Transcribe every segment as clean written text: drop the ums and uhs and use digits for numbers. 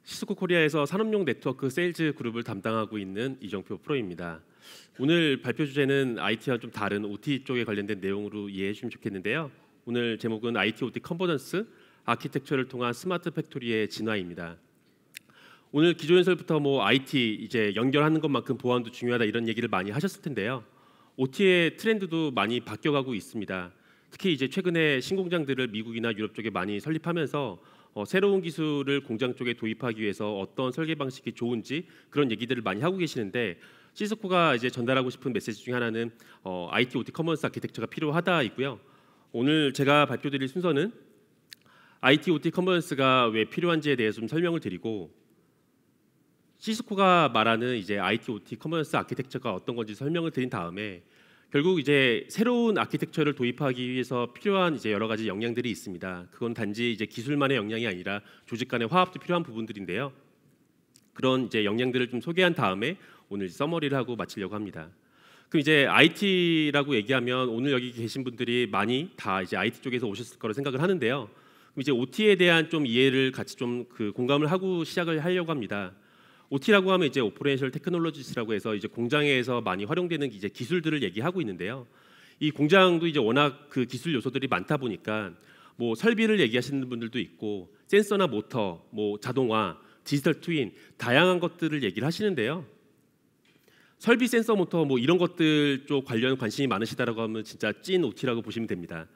시스코 코리아에서 산업용 네트워크 세일즈 그룹을 담당하고 있는 이정표 프로입니다. 오늘 발표 주제는 IT와 좀 다른 OT 쪽에 관련된 내용으로 이해해 주시면 좋겠는데요. 오늘 제목은 IT OT 컨버전스 아키텍처를 통한 스마트 팩토리의 진화입니다. 오늘 기조연설부터 IT 이제 연결하는 것만큼 보안도 중요하다 이런 얘기를 많이 하셨을 텐데요. OT의 트렌드도 많이 바뀌어가고 있습니다. 특히 이제 최근에 신공장들을 미국이나 유럽 쪽에 많이 설립하면서 새로운 기술을 공장 쪽에 도입하기 위해서 어떤 설계 방식이 좋은지 그런 얘기들을 많이 하고 계시는데 시스코가 이제 전달하고 싶은 메시지 중에 하나는 IT OT 커먼스 아키텍처가 필요하다이고요. 오늘 제가 발표드릴 순서는 IT OT 커먼스가 왜 필요한지에 대해서 좀 설명을 드리고 시스코가 말하는 이제 IT OT 커먼스 아키텍처가 어떤 건지 설명을 드린 다음에 결국 이제 새로운 아키텍처를 도입하기 위해서 필요한 이제 여러 가지 역량들이 있습니다. 그건 단지 이제 기술만의 역량이 아니라 조직 간의 화합도 필요한 부분들인데요. 그런 이제 역량들을 좀 소개한 다음에 오늘 서머리를 하고 마치려고 합니다. 그럼 이제 IT라고 얘기하면 오늘 여기 계신 분들이 많이 다 이제 IT 쪽에서 오셨을 거라 생각을 하는데요. 그럼 이제 OT에 대한 좀 이해를 같이 좀 공감을 하고 시작을 하려고 합니다. OT라고 하면 이제 오퍼레이셔널 테크놀로지스라고 해서 이제 공장에서 많이 활용되는 이제 기술들을 얘기하고 있는데요. 이 공장도 이제 워낙 그 기술 요소들이 많다 보니까 설비를 얘기하시는 분들도 있고 센서나 모터, 자동화, 디지털 트윈 다양한 것들을 얘기를 하시는데요. 설비, 센서, 모터 이런 것들 쪽 관련 관심이 많으시다라고 하면 진짜 찐 OT라고 보시면 됩니다.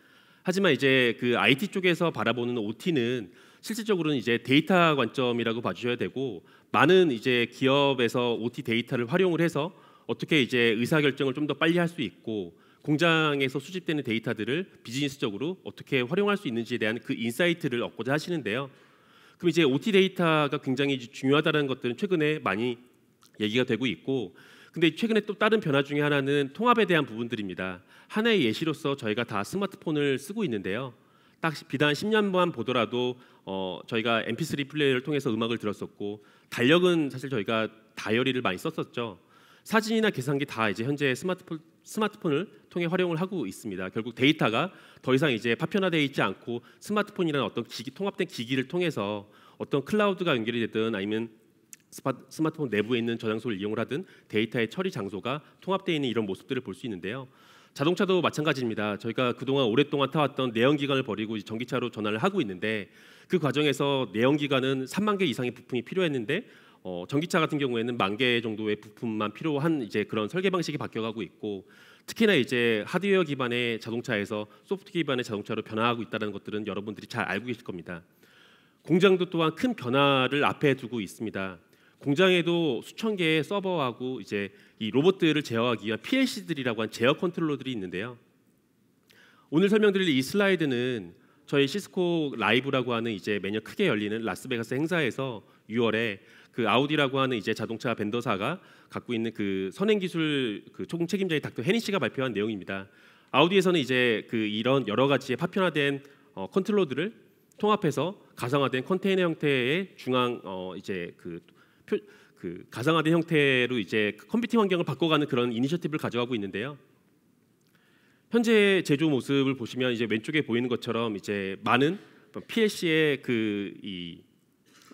하지만 이제 그 IT 쪽에서 바라보는 OT는 실질적으로는 이제 데이터 관점이라고 봐주셔야 되고 많은 이제 기업에서 OT 데이터를 활용을 해서 어떻게 이제 의사 결정을 좀 더 빨리 할 수 있고 공장에서 수집되는 데이터들을 비즈니스적으로 어떻게 활용할 수 있는지에 대한 그 인사이트를 얻고자 하시는데요. 그럼 이제 OT 데이터가 굉장히 중요하다는 것들은 최근에 많이 얘기가 되고 있고 근데 최근에 또 다른 변화 중에 하나는 통합에 대한 부분들입니다. 하나의 예시로서 저희가 다 스마트폰을 쓰고 있는데요. 딱 비단 10년만 보더라도 저희가 MP3 플레이어를 통해서 음악을 들었었고 달력은 사실 저희가 다이어리를 많이 썼었죠. 사진이나 계산기 다 이제 현재 스마트폰을 통해 활용을 하고 있습니다. 결국 데이터가 더 이상 이제 파편화되어 있지 않고 스마트폰이라는 어떤 통합된 기기를 통해서 어떤 클라우드가 연결이 되든 아니면 스마트폰 내부에 있는 저장소를 이용을 하든 데이터의 처리 장소가 통합되어 있는 이런 모습들을 볼 수 있는데요. 자동차도 마찬가지입니다. 저희가 그동안 오랫동안 타왔던 내연기관을 버리고 전기차로 전환을 하고 있는데 그 과정에서 내연기관은 3만 개 이상의 부품이 필요했는데 전기차 같은 경우에는 1만 개 정도의 부품만 필요한 이제 그런 설계 방식이 바뀌어가고 있고 특히나 이제 하드웨어 기반의 자동차에서 소프트 기반의 자동차로 변화하고 있다는 것들은 여러분들이 잘 알고 계실 겁니다. 공장도 또한 큰 변화를 앞에 두고 있습니다. 공장에도 수천 개의 서버하고 이제 이 로봇들을 제어하기 위한 PLC들이라고 한 제어 컨트롤러들이 있는데요. 오늘 설명드릴 이 슬라이드는 저희 시스코 라이브라고 하는 이제 매년 크게 열리는 라스베가스 행사에서 6월에 그 아우디라고 하는 이제 자동차 벤더사가 갖고 있는 그 선행 기술 그 총무 책임자인 닥터 헤니 씨가 발표한 내용입니다. 아우디에서는 이제 이런 여러 가지의 파편화된 컨트롤러들을 통합해서 가상화된 컨테이너 형태의 중앙 이제 가상화된 형태로 이제 컴퓨팅 환경을 바꿔가는 그런 이니셔티브를 가져가고 있는데요. 현재 제조 모습을 보시면 이제 왼쪽에 보이는 것처럼 이제 많은 PLC의 이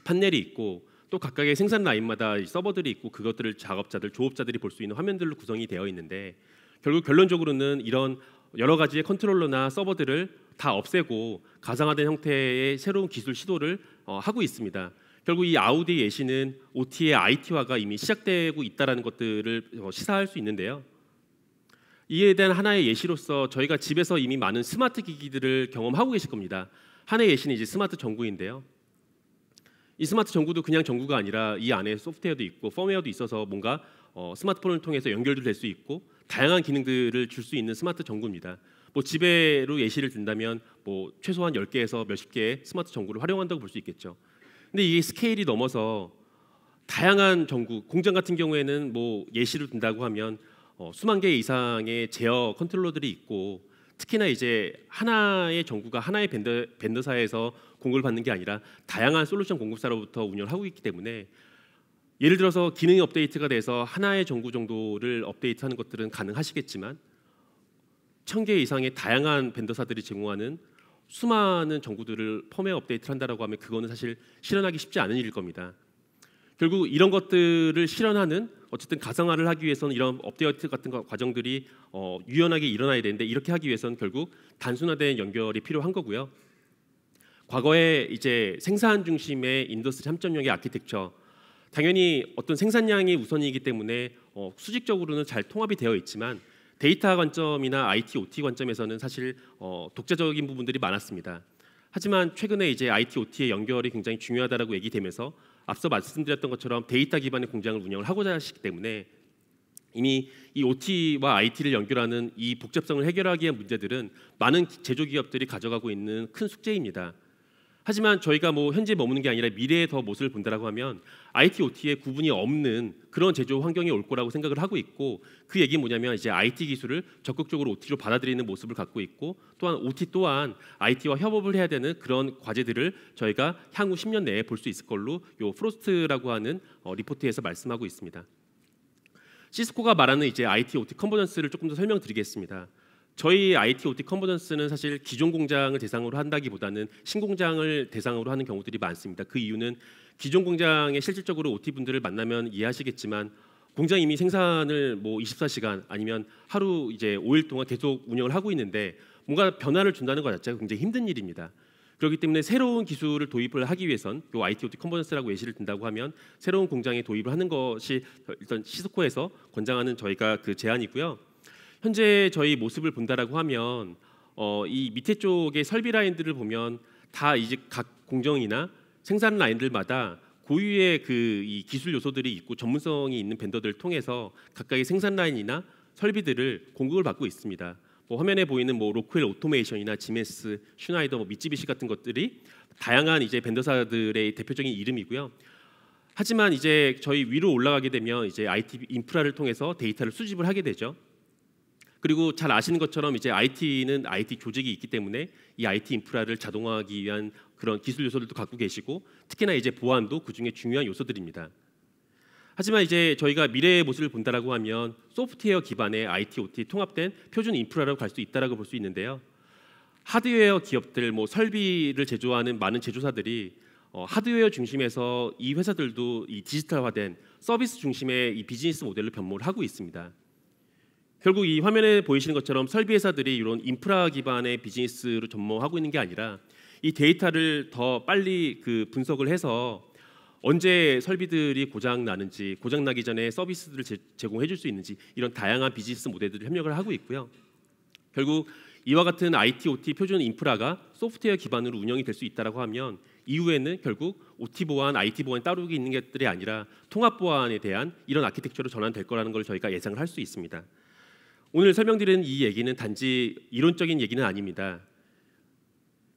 판넬이 있고 또 각각의 생산 라인마다 서버들이 있고 그것들을 작업자들, 조업자들이 볼 수 있는 화면들로 구성이 되어 있는데 결국 결론적으로는 이런 여러 가지의 컨트롤러나 서버들을 다 없애고 가상화된 형태의 새로운 기술 시도를 하고 있습니다. 결국 이 아우디 예시는 OT의 IT화가 이미 시작되고 있다는 것들을 시사할 수 있는데요. 이에 대한 하나의 예시로서 저희가 집에서 이미 많은 스마트 기기들을 경험하고 계실 겁니다. 하나의 예시는 이제 스마트 전구인데요. 이 스마트 전구도 그냥 전구가 아니라 이 안에 소프트웨어도 있고 펌웨어도 있어서 뭔가 스마트폰을 통해서 연결도 될 수 있고 다양한 기능들을 줄 수 있는 스마트 전구입니다. 집에로 예시를 든다면 최소한 10개에서 몇십 개의 스마트 전구를 활용한다고 볼 수 있겠죠. 근데 이게 스케일이 넘어서 다양한 전구, 공장 같은 경우에는 예시를 든다고 하면 수만 개 이상의 제어 컨트롤러들이 있고 특히나 이제 하나의 전구가 하나의 벤더사에서 공급을 받는 게 아니라 다양한 솔루션 공급사로부터 운영을 하고 있기 때문에 예를 들어서 기능이 업데이트가 돼서 하나의 전구 정도를 업데이트하는 것들은 가능하시겠지만 1000개 이상의 다양한 벤더사들이 제공하는 수많은 정보들을 펌웨어 업데이트를 한다라고 하면 그거는 사실 실현하기 쉽지 않은 일일 겁니다. 결국 이런 것들을 실현하는 어쨌든 가상화를 하기 위해서는 이런 업데이트 같은 과정들이 유연하게 일어나야 되는데 이렇게 하기 위해서는 결국 단순화된 연결이 필요한 거고요. 과거에 이제 생산 중심의 인더스트리 3.0의 아키텍처, 당연히 어떤 생산량이 우선이기 때문에 수직적으로는 잘 통합이 되어 있지만 데이터 관점이나 IT, OT 관점에서는 사실 독자적인 부분들이 많았습니다. 하지만 최근에 이제 IT, OT의 연결이 굉장히 중요하다라고 얘기되면서 앞서 말씀드렸던 것처럼 데이터 기반의 공장을 운영을 하고자 하시기 때문에 이미 이 OT와 IT를 연결하는 이 복잡성을 해결하기 위한 문제들은 많은 제조기업들이 가져가고 있는 큰 숙제입니다. 하지만 저희가 뭐 현재 머무는 게 아니라 미래에 더 모습을 본다라고 하면 IT, OT의 구분이 없는 그런 제조 환경이 올 거라고 생각을 하고 있고, 그 얘기는 뭐냐면 이제 IT 기술을 적극적으로 OT로 받아들이는 모습을 갖고 있고, 또한 OT 또한 IT와 협업을 해야 되는 그런 과제들을 저희가 향후 10년 내에 볼 수 있을 걸로 요 프로스트라고 하는 리포트에서 말씀하고 있습니다. 시스코가 말하는 이제 IT, OT 컨버전스를 조금 더 설명드리겠습니다. 저희 IT, OT 컨버전스는 사실 기존 공장을 대상으로 한다기보다는 신공장을 대상으로 하는 경우들이 많습니다. 그 이유는 기존 공장에 실질적으로 OT 분들을 만나면 이해하시겠지만 공장 이미 생산을 뭐 24시간 아니면 하루 이제 5일 동안 계속 운영을 하고 있는데 뭔가 변화를 준다는 것 자체가 굉장히 힘든 일입니다. 그렇기 때문에 새로운 기술을 도입을 하기 위해선 요 IT, OT 컨버전스라고 예시를 든다고 하면 새로운 공장에 도입을 하는 것이 일단 시스코에서 권장하는 저희가 그 제안이고요. 현재 저희 모습을 본다라고 하면 이 밑에 쪽의 설비 라인들을 보면 다 이제 각 공정이나 생산 라인들마다 고유의 그 이 기술 요소들이 있고 전문성이 있는 벤더들을 통해서 각각의 생산 라인이나 설비들을 공급을 받고 있습니다. 뭐 화면에 보이는 뭐 로크웰 오토메이션이나 지메스, 슈나이더, 뭐 미쯔비시 같은 것들이 다양한 이제 벤더사들의 대표적인 이름이고요. 하지만 이제 저희 위로 올라가게 되면 이제 IT 인프라를 통해서 데이터를 수집을 하게 되죠. 그리고 잘 아시는 것처럼 이제 IT는 IT 조직이 있기 때문에 이 IT 인프라를 자동화하기 위한 그런 기술 요소들도 갖고 계시고, 특히나 이제 보안도 그 중에 중요한 요소들입니다. 하지만 이제 저희가 미래의 모습을 본다라고 하면 소프트웨어 기반의 IT, OT 통합된 표준 인프라로 갈 수 있다라고 볼 수 있는데요. 하드웨어 기업들, 뭐 설비를 제조하는 많은 제조사들이 하드웨어 중심에서 이 회사들도 이 디지털화된 서비스 중심의 이 비즈니스 모델로 변모를 하고 있습니다. 결국 이 화면에 보이시는 것처럼 설비 회사들이 이런 인프라 기반의 비즈니스로 전망하고 있는 게 아니라 이 데이터를 더 빨리 그 분석을 해서 언제 설비들이 고장 나는지, 고장 나기 전에 서비스들을 제공해 줄 수 있는지, 이런 다양한 비즈니스 모델들을 협력을 하고 있고요. 결국 이와 같은 IT, OT 표준 인프라가 소프트웨어 기반으로 운영이 될 수 있다라고 하면 이후에는 결국 OT 보안, IT 보안이 따로 있는 것들이 아니라 통합 보안에 대한 이런 아키텍처로 전환될 거라는 걸 저희가 예상을 할 수 있습니다. 오늘 설명드리는 이 얘기는 단지 이론적인 얘기는 아닙니다.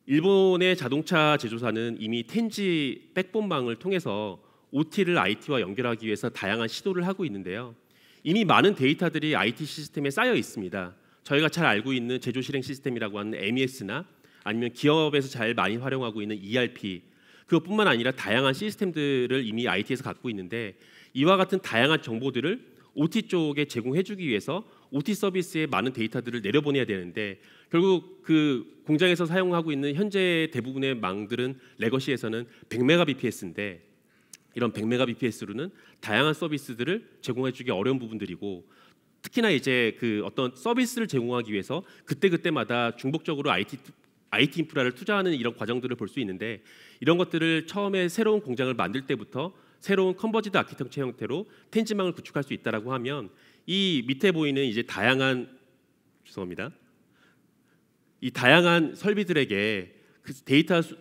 일본의 자동차 제조사는 이미 텐지 백본망을 통해서 OT를 IT와 연결하기 위해서 다양한 시도를 하고 있는데요. 이미 많은 데이터들이 IT 시스템에 쌓여 있습니다. 저희가 잘 알고 있는 제조 실행 시스템이라고 하는 MES나 아니면 기업에서 잘 많이 활용하고 있는 ERP, 그것뿐만 아니라 다양한 시스템들을 이미 IT에서 갖고 있는데, 이와 같은 다양한 정보들을 OT 쪽에 제공해주기 위해서 OT 서비스에 많은 데이터들을 내려보내야 되는데, 결국 그 공장에서 사용하고 있는 현재 대부분의 망들은 레거시에서는 100Mbps인데 이런 100Mbps로는 다양한 서비스들을 제공해주기 어려운 부분들이고, 특히나 이제 그 어떤 서비스를 제공하기 위해서 그때그때마다 중복적으로 IT 인프라를 투자하는 이런 과정들을 볼 수 있는데, 이런 것들을 처음에 새로운 공장을 만들 때부터 새로운 컨버지드 아키텍처 형태로 텐지망을 구축할 수 있다라고 하면 이 밑에 보이는 이제 이 다양한 설비들에게 그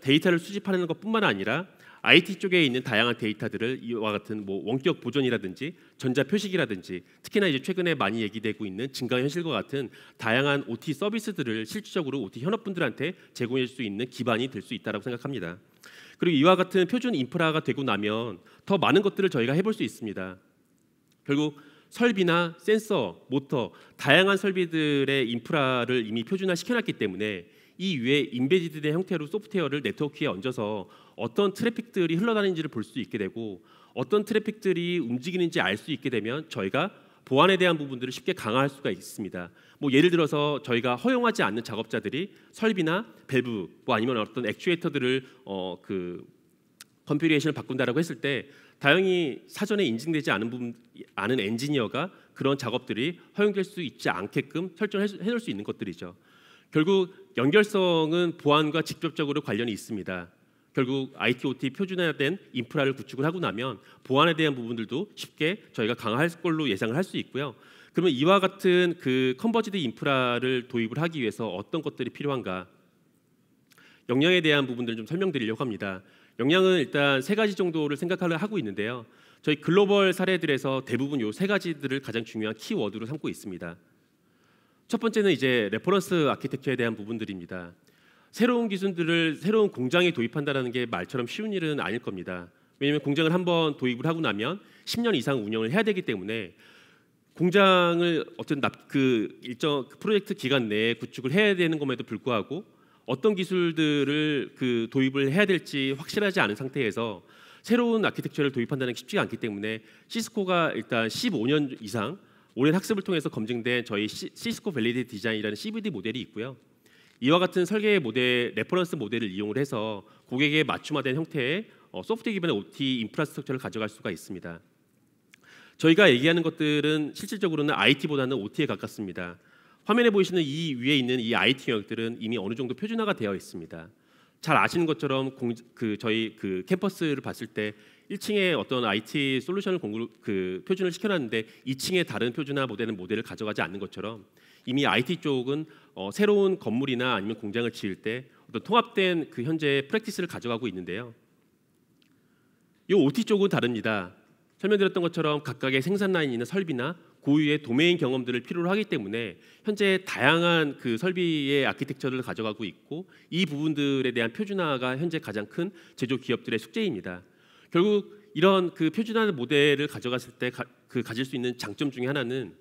데이터를 수집하는 것뿐만 아니라 IT 쪽에 있는 다양한 데이터들을 이와 같은 뭐 원격 보존이라든지 전자 표식이라든지, 특히나 이제 최근에 많이 얘기되고 있는 증강현실과 같은 다양한 OT 서비스들을 실질적으로 OT 현업분들한테 제공해 줄 수 있는 기반이 될 수 있다고 생각합니다. 그리고 이와 같은 표준 인프라가 되고 나면 더 많은 것들을 저희가 해볼 수 있습니다. 결국 설비나 센서, 모터, 다양한 설비들의 인프라를 이미 표준화 시켜놨기 때문에 이 위에 인베디드된 형태로 소프트웨어를 네트워크에 얹어서 어떤 트래픽들이 흘러다니는지를 볼 수 있게 되고, 어떤 트래픽들이 움직이는지 알 수 있게 되면 저희가 보안에 대한 부분들을 쉽게 강화할 수가 있습니다. 뭐 예를 들어서 저희가 허용하지 않는 작업자들이 설비나 밸브 뭐 아니면 어떤 액추에이터들을 컨피그레이션을 바꾼다라고 했을 때 다행히 사전에 인증되지 않은 엔지니어가 그런 작업들이 허용될 수 있지 않게끔 설정해 놓을 수 있는 것들이죠. 결국 연결성은 보안과 직접적으로 관련이 있습니다. 결국 IT, OT 표준화된 인프라를 구축을 하고 나면 보안에 대한 부분들도 쉽게 저희가 강화할 걸로 예상을 할 수 있고요. 그러면 이와 같은 그 컨버지드 인프라를 도입을 하기 위해서 어떤 것들이 필요한가? 역량에 대한 부분들을 좀 설명드리려고 합니다. 역량은 일단 세 가지 정도를 생각하려 하고 있는데요. 저희 글로벌 사례들에서 대부분 요 세 가지들을 가장 중요한 키워드로 삼고 있습니다. 첫 번째는 이제 레퍼런스 아키텍처에 대한 부분들입니다. 새로운 기술들을 새로운 공장에 도입한다는 게 말처럼 쉬운 일은 아닐 겁니다. 왜냐하면 공장을 한번 도입을 하고 나면 10년 이상 운영을 해야 되기 때문에 공장을 어떤 일정 프로젝트 기간 내에 구축을 해야 되는 것에도 불구하고 어떤 기술들을 도입을 해야 될지 확실하지 않은 상태에서 새로운 아키텍처를 도입한다는 게 쉽지가 않기 때문에 시스코가 일단 15년 이상 오랜 학습을 통해서 검증된 저희 시스코 밸리데이트 디자인이라는 CVD 모델이 있고요. 이와 같은 설계 모델, 레퍼런스 모델을 이용을 해서 고객에 맞춤화된 형태의 소프트웨어 기반의 OT 인프라스트럭처를 가져갈 수가 있습니다. 저희가 얘기하는 것들은 실질적으로는 IT보다는 OT에 가깝습니다. 화면에 보이시는 이 위에 있는 이 IT 영역들은 이미 어느 정도 표준화가 되어 있습니다. 잘 아시는 것처럼 저희 캠퍼스를 봤을 때 1층에 어떤 IT 솔루션을 표준을 시켜놨는데 2층에 다른 표준화 모델을 가져가지 않는 것처럼 이미 IT 쪽은 새로운 건물이나 아니면 공장을 지을 때 어떤 통합된 현재 프랙티스를 가져가고 있는데요. 이 OT 쪽은 다릅니다. 설명드렸던 것처럼 각각의 생산 라인이나 설비나 고유의 도메인 경험들을 필요로 하기 때문에 현재 다양한 설비의 아키텍처를 가져가고 있고 이 부분들에 대한 표준화가 현재 가장 큰 제조 기업들의 숙제입니다. 결국 이런 표준화 모델을 가져갔을 때 가질 수 있는 장점 중에 하나는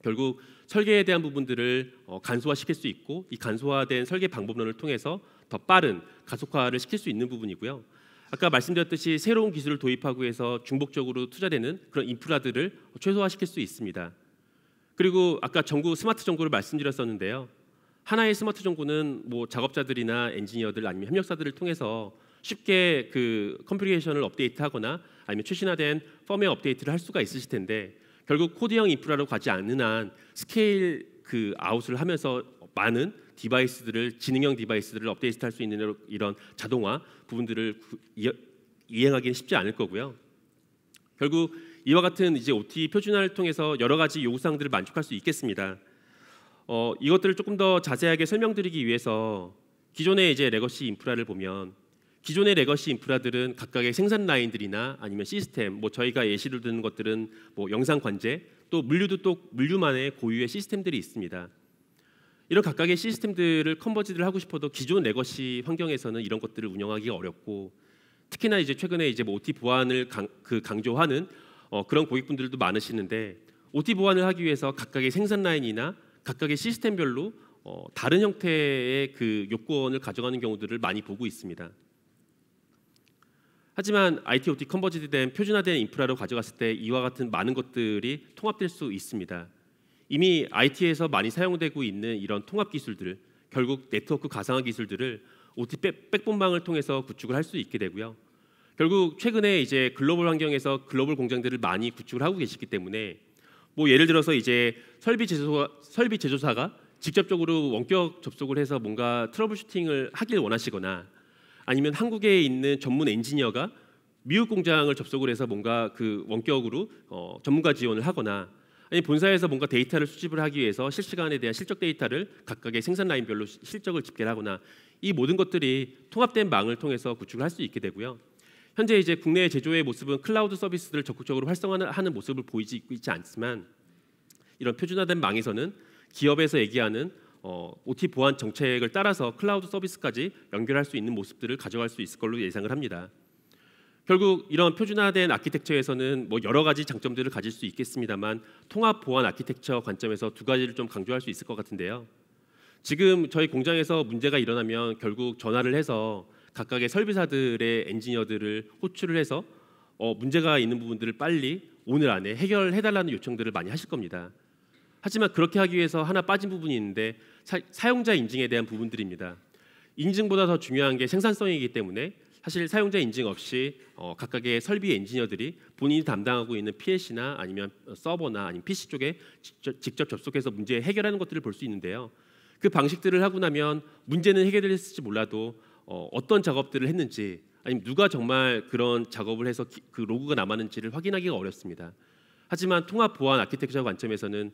결국 설계에 대한 부분들을 간소화시킬 수 있고 이 간소화된 설계 방법론을 통해서 더 빠른 가속화를 시킬 수 있는 부분이고요. 아까 말씀드렸듯이 새로운 기술을 도입하고 해서 중복적으로 투자되는 그런 인프라들을 최소화시킬 수 있습니다. 그리고 아까 전구 스마트 전구를 말씀드렸었는데요. 하나의 스마트 전구는 뭐 작업자들이나 엔지니어들 아니면 협력사들을 통해서 쉽게 컨피그레이션을 업데이트하거나 아니면 최신화된 펌웨어 업데이트를 할 수가 있으실 텐데 결국 코드형 인프라로 가지 않는 한 스케일 아웃을 하면서 많은 디바이스들을 지능형 디바이스들을 업데이트할 수 있는 이런 자동화 부분들을 이행하기는 쉽지 않을 거고요. 결국 이와 같은 이제 OT 표준화를 통해서 여러 가지 요구사항들을 만족할 수 있겠습니다. 이것들을 조금 더 자세하게 설명드리기 위해서 기존의 이제 레거시 인프라를 보면 기존의 레거시 인프라들은 각각의 생산 라인들이나 아니면 시스템, 뭐 저희가 예시를 드는 것들은 뭐 영상 관제, 또 물류도 또 물류만의 고유의 시스템들이 있습니다. 이런 각각의 시스템들을 컨버지를 하고 싶어도 기존 레거시 환경에서는 이런 것들을 운영하기가 어렵고 특히나 이제 최근에 이제 뭐 OT 보안을 강조하는 그런 고객분들도 많으시는데 OT 보안을 하기 위해서 각각의 생산 라인이나 각각의 시스템별로 다른 형태의 요건을 가져가는 경우들을 많이 보고 있습니다. 하지만 IT, OT 컨버지드된 표준화된 인프라로 가져갔을 때 이와 같은 많은 것들이 통합될 수 있습니다. 이미 IT에서 많이 사용되고 있는 이런 통합 기술들, 결국 네트워크 가상화 기술들을 OT 백본망을 통해서 구축을 할 수 있게 되고요. 결국 최근에 이제 글로벌 환경에서 글로벌 공장들을 많이 구축을 하고 계시기 때문에 뭐 예를 들어서 이제 설비 제조사가 직접적으로 원격 접속을 해서 뭔가 트러블 슈팅을 하길 원하시거나 아니면 한국에 있는 전문 엔지니어가 미국 공장을 접속을 해서 뭔가 원격으로 전문가 지원을 하거나 아니 본사에서 뭔가 데이터를 수집을 하기 위해서 실시간에 대한 실적 데이터를 각각의 생산 라인별로 실적을 집계를 하거나 이 모든 것들이 통합된 망을 통해서 구축을 할 수 있게 되고요. 현재 이제 국내 제조의 모습은 클라우드 서비스들을 적극적으로 활성화하는 모습을 보이고 있지 않지만 이런 표준화된 망에서는 기업에서 얘기하는 OT 보안 정책을 따라서 클라우드 서비스까지 연결할 수 있는 모습들을 가져갈 수 있을 걸로 예상을 합니다. 결국 이런 표준화된 아키텍처에서는 뭐 여러 가지 장점들을 가질 수 있겠습니다만 통합 보안 아키텍처 관점에서 두 가지를 좀 강조할 수 있을 것 같은데요. 지금 저희 공장에서 문제가 일어나면 결국 전화를 해서 각각의 설비사들의 엔지니어들을 호출을 해서 문제가 있는 부분들을 빨리 오늘 안에 해결해달라는 요청들을 많이 하실 겁니다. 하지만 그렇게 하기 위해서 하나 빠진 부분이 있는데 사용자 인증에 대한 부분들입니다. 인증보다 더 중요한 게 생산성이기 때문에 사실 사용자 인증 없이 각각의 설비 엔지니어들이 본인이 담당하고 있는 PLC나 아니면 서버나 아니면 PC 쪽에 직접 접속해서 문제 해결하는 것들을 볼 수 있는데요. 그 방식들을 하고 나면 문제는 해결됐을지 몰라도 어떤 작업들을 했는지 아니면 누가 정말 그런 작업을 해서 그 로그가 남았는지를 확인하기가 어렵습니다. 하지만 통합 보안 아키텍처 관점에서는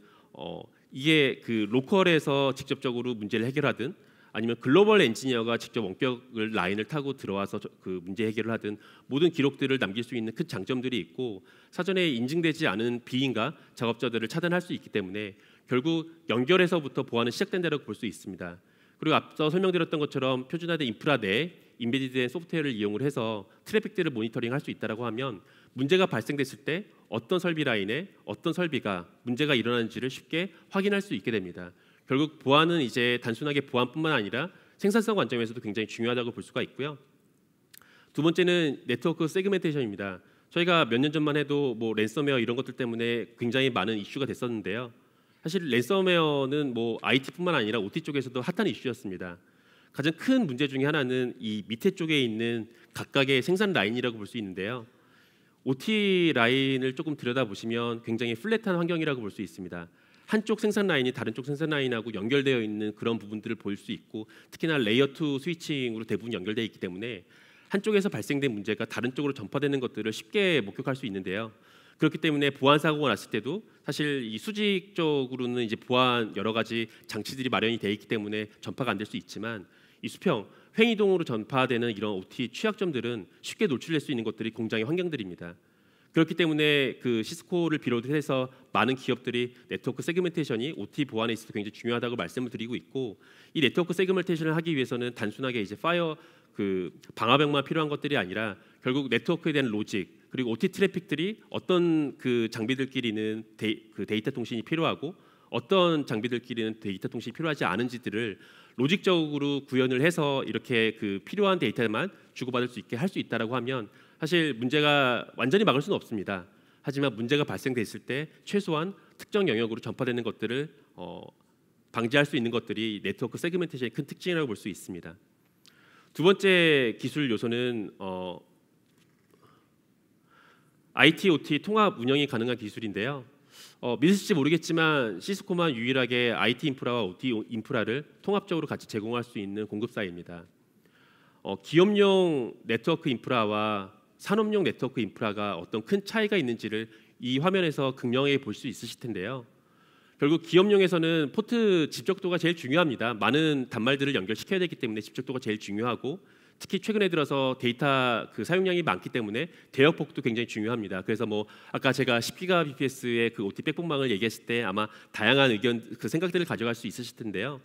이게 그 로컬에서 직접적으로 문제를 해결하든 아니면 글로벌 엔지니어가 직접 원격을 라인을 타고 들어와서 그 문제 해결을 하든 모든 기록들을 남길 수 있는 큰 장점들이 있고 사전에 인증되지 않은 비인가 작업자들을 차단할 수 있기 때문에 결국 연결에서부터 보안은 시작된다고 볼 수 있습니다. 그리고 앞서 설명드렸던 것처럼 표준화된 인프라 내에 인베디드된 소프트웨어를 이용을 해서 트래픽들을 모니터링할 수 있다고 하면 문제가 발생됐을 때 어떤 설비 라인에 어떤 설비가 문제가 일어나는지를 쉽게 확인할 수 있게 됩니다. 결국 보안은 이제 단순하게 보안뿐만 아니라 생산성 관점에서도 굉장히 중요하다고 볼 수가 있고요. 두 번째는 네트워크 세그멘테이션입니다. 저희가 몇 년 전만 해도 뭐 랜섬웨어 이런 것들 때문에 굉장히 많은 이슈가 됐었는데요. 사실 랜섬웨어는 뭐 IT뿐만 아니라 OT 쪽에서도 핫한 이슈였습니다. 가장 큰 문제 중에 하나는 이 밑에 쪽에 있는 각각의 생산 라인이라고 볼 수 있는데요. OT 라인을 조금 들여다보시면 굉장히 플랫한 환경이라고 볼 수 있습니다. 한쪽 생산 라인이 다른 쪽 생산 라인하고 연결되어 있는 그런 부분들을 볼 수 있고 특히나 레이어 2 스위칭으로 대부분 연결되어 있기 때문에 한쪽에서 발생된 문제가 다른 쪽으로 전파되는 것들을 쉽게 목격할 수 있는데요. 그렇기 때문에 보안 사고가 났을 때도 사실 이 수직적으로는 이제 보안 여러 가지 장치들이 마련이 되어 있기 때문에 전파가 안 될 수 있지만 이 수평 횡이동으로 전파되는 이런 OT 취약점들은 쉽게 노출될 수 있는 것들이 공장의 환경들입니다. 그렇기 때문에 그 시스코를 비롯해서 많은 기업들이 네트워크 세그멘테이션이 OT 보안에 있어서 굉장히 중요하다고 말씀을 드리고 있고 이 네트워크 세그멘테이션을 하기 위해서는 단순하게 이제 파이어 그 방화벽만 필요한 것들이 아니라 결국 네트워크에 대한 로직 그리고 OT 트래픽들이 어떤 그 장비들끼리는 그 데이터 통신이 필요하고 어떤 장비들끼리는 데이터 통신이 필요하지 않은지들을 로직적으로 구현을 해서 이렇게 그 필요한 데이터만 주고받을 수 있게 할 수 있다라고 하면 사실 문제가 완전히 막을 수는 없습니다. 하지만 문제가 발생됐을 때 최소한 특정 영역으로 전파되는 것들을 방지할 수 있는 것들이 네트워크 세그멘테이션의 큰 특징이라고 볼 수 있습니다. 두 번째 기술 요소는 IT, OT 통합 운영이 가능한 기술인데요. 믿으실지 모르겠지만 시스코만 유일하게 IT 인프라와 OT 인프라를 통합적으로 같이 제공할 수 있는 공급사입니다. 기업용 네트워크 인프라와 산업용 네트워크 인프라가 어떤 큰 차이가 있는지를 이 화면에서 극명하게 볼 수 있으실 텐데요. 결국 기업용에서는 포트 집적도가 제일 중요합니다. 많은 단말들을 연결시켜야 되기 때문에 집적도가 제일 중요하고 특히 최근에 들어서 데이터 그 사용량이 많기 때문에 대역폭도 굉장히 중요합니다. 그래서 뭐 아까 제가 10GBps의 그 OT 백봉망을 얘기했을 때 아마 다양한 의견 그 생각들을 가져갈 수 있으실 텐데요.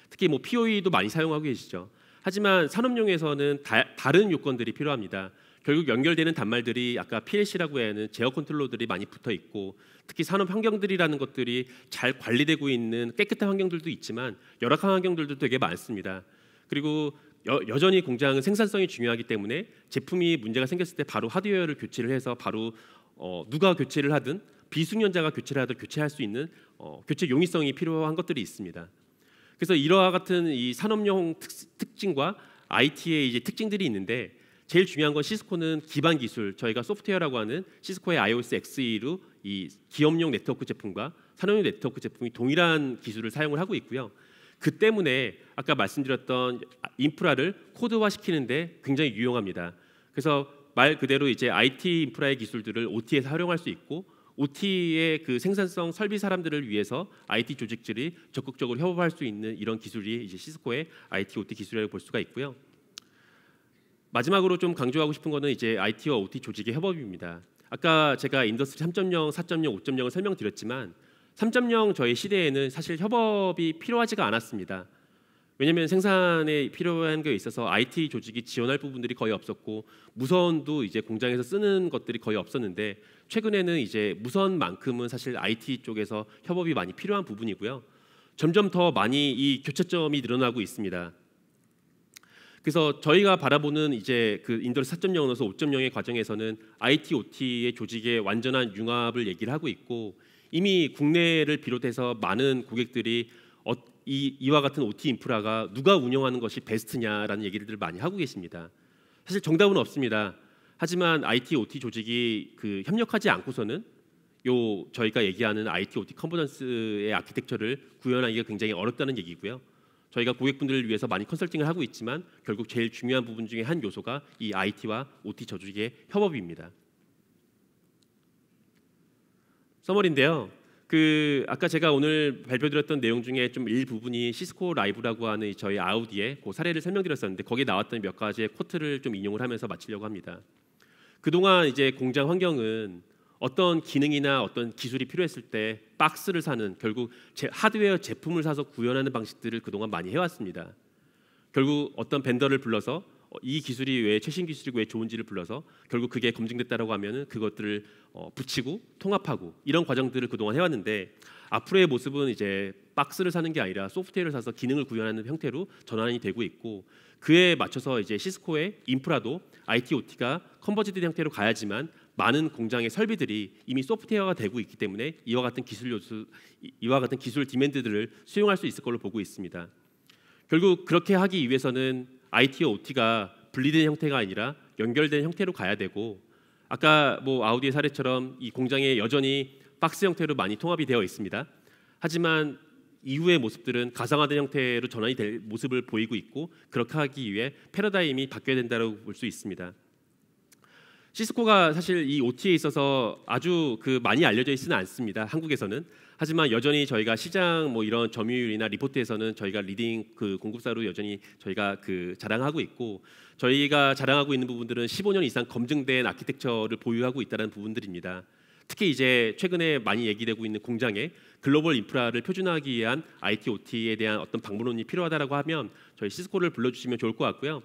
특히 뭐 PoE도 많이 사용하고 계시죠. 하지만 산업용에서는 다른 요건들이 필요합니다. 결국 연결되는 단말들이 아까 PLC라고 하는 제어 컨트롤러들이 많이 붙어 있고 특히 산업 환경들이라는 것들이 잘 관리되고 있는 깨끗한 환경들도 있지만 열악한 환경들도 되게 많습니다. 그리고 여전히 공장은 생산성이 중요하기 때문에 제품이 문제가 생겼을 때 바로 하드웨어를 교체를 해서 바로 누가 교체를 하든 비숙련자가 교체를 하든 교체할 수 있는 교체 용이성이 필요한 것들이 있습니다. 그래서 이러한 같은 이 산업용 특징과 IT의 이제 특징들이 있는데 제일 중요한 건 시스코는 기반 기술 저희가 소프트웨어라고 하는 시스코의 iOS XE로 이 기업용 네트워크 제품과 산업용 네트워크 제품이 동일한 기술을 사용을 하고 있고요. 그 때문에 아까 말씀드렸던 인프라를 코드화시키는데 굉장히 유용합니다. 그래서 말 그대로 이제 IT 인프라의 기술들을 OT에서 활용할 수 있고 OT의 그 생산성 설비 사람들을 위해서 IT 조직들이 적극적으로 협업할 수 있는 이런 기술이 이제 시스코의 IT, OT 기술이라고 볼 수가 있고요. 마지막으로 좀 강조하고 싶은 거는 이제 IT와 OT 조직의 협업입니다. 아까 제가 인더스트리 3.0, 4.0, 5.0을 설명드렸지만 3.0 저희 시대에는 사실 협업이 필요하지가 않았습니다. 왜냐하면 생산에 필요한 게 있어서 IT 조직이 지원할 부분들이 거의 없었고 무선도 이제 공장에서 쓰는 것들이 거의 없었는데 최근에는 이제 무선만큼은 사실 IT 쪽에서 협업이 많이 필요한 부분이고요. 점점 더 많이 이 교차점이 늘어나고 있습니다. 그래서 저희가 바라보는 이제 그 인더스트리 4.0에서 5.0의 과정에서는 IT, OT의 조직의 완전한 융합을 얘기를 하고 있고 이미 국내를 비롯해서 많은 고객들이 이와 같은 OT 인프라가 누가 운영하는 것이 베스트냐라는 얘기를 많이 하고 계십니다. 사실 정답은 없습니다. 하지만 IT, OT 조직이 그 협력하지 않고서는 저희가 얘기하는 IT, OT 컨버전스의 아키텍처를 구현하기가 굉장히 어렵다는 얘기고요. 저희가 고객분들을 위해서 많이 컨설팅을 하고 있지만 결국 제일 중요한 부분 중에 한 요소가 이 IT와 OT 조직의 협업입니다. 서머리인데요. 아까 제가 오늘 발표드렸던 내용 중에 좀 일부분이 시스코 라이브라고 하는 저희 아우디의 그 사례를 설명드렸었는데 거기에 나왔던 몇 가지의 쿼트를 좀 인용을 하면서 마치려고 합니다. 그동안 이제 공장 환경은 어떤 기능이나 어떤 기술이 필요했을 때 박스를 사는 결국 하드웨어 제품을 사서 구현하는 방식들을 그동안 많이 해왔습니다. 결국 어떤 벤더를 불러서 이 기술이 왜 최신 기술이고 왜 좋은지를 불러서 결국 그게 검증됐다라고 하면은 그것들을 붙이고 통합하고 이런 과정들을 그동안 해왔는데 앞으로의 모습은 이제 박스를 사는 게 아니라 소프트웨어를 사서 기능을 구현하는 형태로 전환이 되고 있고 그에 맞춰서 이제 시스코의 인프라도 IT, OT가 컨버지드 형태로 가야지만 많은 공장의 설비들이 이미 소프트웨어가 되고 있기 때문에 이와 같은 기술 디맨드들을 수용할 수 있을 걸로 보고 있습니다. 결국 그렇게 하기 위해서는 IT와 OT가 분리된 형태가 아니라 연결된 형태로 가야 되고 아까 아우디의 사례처럼 이 공장에 여전히 박스 형태로 많이 통합이 되어 있습니다. 하지만 이후의 모습들은 가상화된 형태로 전환이 될 모습을 보이고 있고 그렇게 하기 위해 패러다임이 바뀌어야 된다고 볼 수 있습니다. 시스코가 사실 이 OT에 있어서 아주 많이 알려져 있지는 않습니다. 한국에서는. 하지만 여전히 저희가 시장 이런 점유율이나 리포트에서는 저희가 리딩 공급사로 여전히 저희가 자랑하고 있고 저희가 자랑하고 있는 부분들은 15년 이상 검증된 아키텍처를 보유하고 있다는 부분들입니다. 특히 이제 최근에 많이 얘기되고 있는 공장에 글로벌 인프라를 표준화하기 위한 IT, OT에 대한 어떤 방문론이 필요하다라고 하면 저희 시스코를 불러주시면 좋을 것 같고요.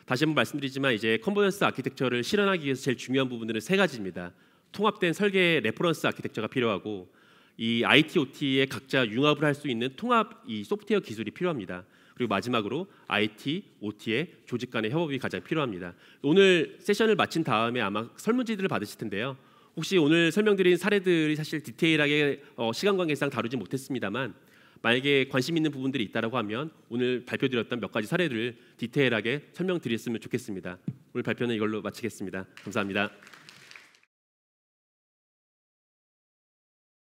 다시 한번 말씀드리지만 이제 컨버전스 아키텍처를 실현하기 위해서 제일 중요한 부분들은 세 가지입니다. 통합된 설계 레퍼런스 아키텍처가 필요하고 이 IT, OT의 각자 융합을 할 수 있는 통합 이 소프트웨어 기술이 필요합니다. 그리고 마지막으로 IT, OT의 조직 간의 협업이 가장 필요합니다. 오늘 세션을 마친 다음에 아마 설문지들을 받으실 텐데요. 혹시 오늘 설명드린 사례들이 사실 디테일하게 시간 관계상 다루지 못했습니다만 만약에 관심 있는 부분들이 있다라고 하면 오늘 발표드렸던 몇 가지 사례를 디테일하게 설명드렸으면 좋겠습니다. 오늘 발표는 이걸로 마치겠습니다. 감사합니다.